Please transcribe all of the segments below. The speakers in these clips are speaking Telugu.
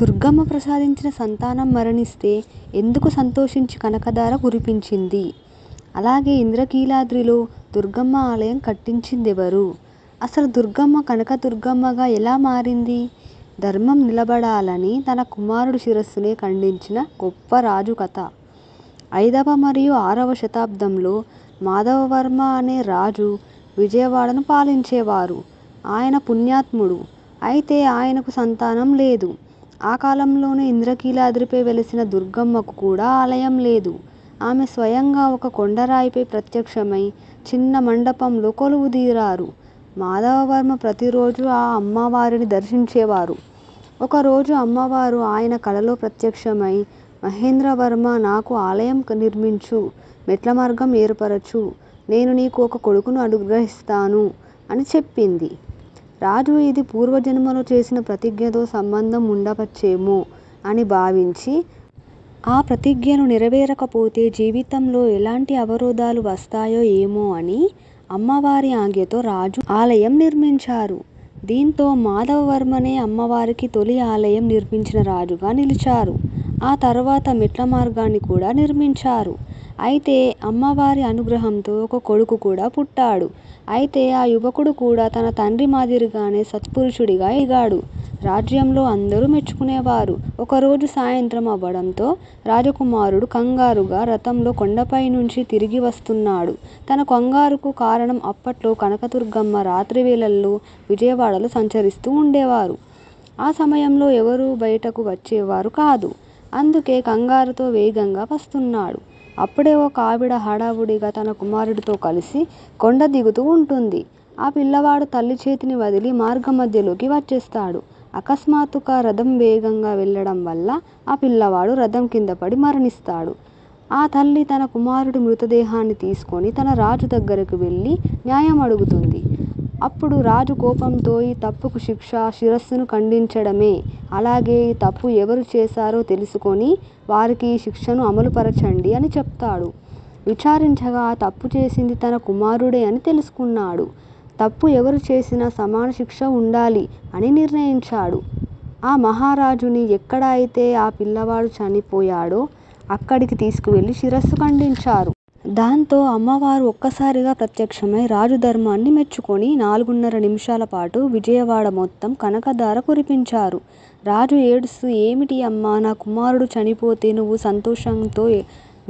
దుర్గమ్మ ప్రసాదించిన సంతానం మరణిస్తే ఎందుకు సంతోషించి కనకధార కురిపించింది? అలాగే ఇంద్రకీలాద్రిలో దుర్గమ్మ ఆలయం కట్టించిందెవరు? అసలు దుర్గమ్మ కనకదుర్గమ్మగా ఎలా మారింది? ధర్మం నిలబడాలని తన కుమారుడి శిరస్సునే ఖండించిన గొప్ప రాజు కథ. 5వ మరియు 6వ శతాబ్దంలో మాధవవర్మ అనే రాజు విజయవాడను పాలించేవారు. ఆయన పుణ్యాత్ముడు. అయితే ఆయనకు సంతానం లేదు. ఆ కాలంలోనే ఇంద్రకీలాద్రిపై వెలిసిన దుర్గమ్మకు కూడా ఆలయం లేదు. ఆమె స్వయంగా ఒక కొండరాయిపై ప్రత్యక్షమై చిన్న మండపంలో కొలువుదీరారు. మాధవవర్మ ప్రతిరోజు ఆ అమ్మవారిని దర్శించేవారు. ఒకరోజు అమ్మవారు ఆయన కలలో ప్రత్యక్షమై, మహేంద్రవర్మ, నాకు ఆలయం నిర్మించు, మెట్ల మార్గం ఏర్పరచు, నేను నీకు ఒక కొడుకును అనుగ్రహిస్తాను అని చెప్పింది. రాజు ఇది పూర్వజన్మలో చేసిన ప్రతిజ్ఞతో సంబంధం ఉండవచ్చేమో అని భావించి, ఆ ప్రతిజ్ఞను నెరవేరకపోతే జీవితంలో ఎలాంటి అవరోధాలు వస్తాయో ఏమో అని అమ్మవారి ఆజ్ఞతో రాజు ఆలయం నిర్మించారు. దీంతో మాధవవర్మనే అమ్మవారికి తొలి ఆలయం నిర్మించిన రాజుగా నిలిచారు. ఆ తర్వాత మెట్ల మార్గాన్ని కూడా నిర్మించారు. అయితే అమ్మవారి అనుగ్రహంతో ఒక కొడుకు కూడా పుట్టాడు. అయితే ఆ యువకుడు కూడా తన తండ్రి మాదిరిగానే సత్పురుషుడిగా ఎదిగాడు. రాజ్యంలో అందరూ మెచ్చుకునేవారు. ఒకరోజు సాయంత్రం అవ్వడంతో రాజకుమారుడు కంగారుగా రథంలో కొండపై నుంచి తిరిగి వస్తున్నాడు. తన కంగారుకు కారణం అప్పట్లో కనకదుర్గమ్మ రాత్రి వేళల్లో విజయవాడలో సంచరిస్తూ ఉండేవారు. ఆ సమయంలో ఎవరూ బయటకు వచ్చేవారు కాదు. అందుకే కంగారుతో వేగంగా వస్తున్నాడు. అప్పుడే ఒక ఆవిడ హడావుడిగా తన కుమారుడితో కలిసి కొండ దిగుతూ ఉంటుంది. ఆ పిల్లవాడు తల్లి చేతిని వదిలి మార్గమధ్యలోకి వచ్చేస్తాడు. అకస్మాత్తుగా రథం వేగంగా వెళ్లడం వల్ల ఆ పిల్లవాడు రథం కింద పడి మరణిస్తాడు. ఆ తల్లి తన కుమారుడి మృతదేహాన్ని తీసుకొని తన రాజు దగ్గరకు వెళ్ళి న్యాయం అడుగుతుంది. అప్పుడు రాజు కోపంతో, ఈ తప్పుకు శిక్ష శిరస్సును ఖండించడమే. అలాగే ఈ తప్పు ఎవరు చేశారో తెలుసుకొని వారికి ఈ శిక్షను అమలుపరచండి అని చెప్తాడు. విచారించగా ఆ తప్పు చేసింది తన కుమారుడే అని తెలుసుకున్నాడు. తప్పు ఎవరు చేసినా సమాన శిక్ష ఉండాలి అని నిర్ణయించాడు. ఆ మహారాజుని ఎక్కడ అయితే ఆ పిల్లవాడు చనిపోయాడో అక్కడికి తీసుకువెళ్ళి శిరస్సు ఖండించారు. దాంతో అమ్మవారు ఒక్కసారిగా ప్రత్యక్షమై రాజు ధర్మాన్ని మెచ్చుకొని 4:30 నిమిషాల పాటు విజయవాడ మొత్తం కనకధార కురిపించారు. రాజు ఏడుస్తూ, ఏమిటి అమ్మా, నా కుమారుడు చనిపోతే నువ్వు సంతోషంతో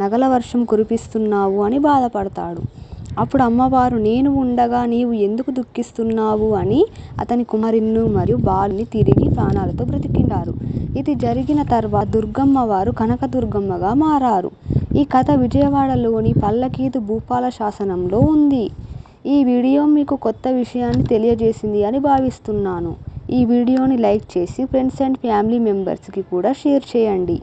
నగల వర్షం కురిపిస్తున్నావు అని బాధపడతాడు. అప్పుడు అమ్మవారు, నేను ఉండగా నీవు ఎందుకు దుఃఖిస్తున్నావు అని అతని కుమారుణ్ణి మరియు బాలుని తిరిగి ప్రాణాలతో బ్రతికించారు. ఇది జరిగిన తర్వాత దుర్గమ్మవారు కనకదుర్గమ్మగా మారారు. ఈ కథ విజయవాడలోని పల్లకీదు భూపాల శాసనంలో ఉంది. ఈ వీడియో మీకు కొత్త విషయాన్ని తెలియజేసింది అని భావిస్తున్నాను. ఈ వీడియోని లైక్ చేసి ఫ్రెండ్స్ అండ్ ఫ్యామిలీ మెంబర్స్కి కూడా షేర్ చేయండి.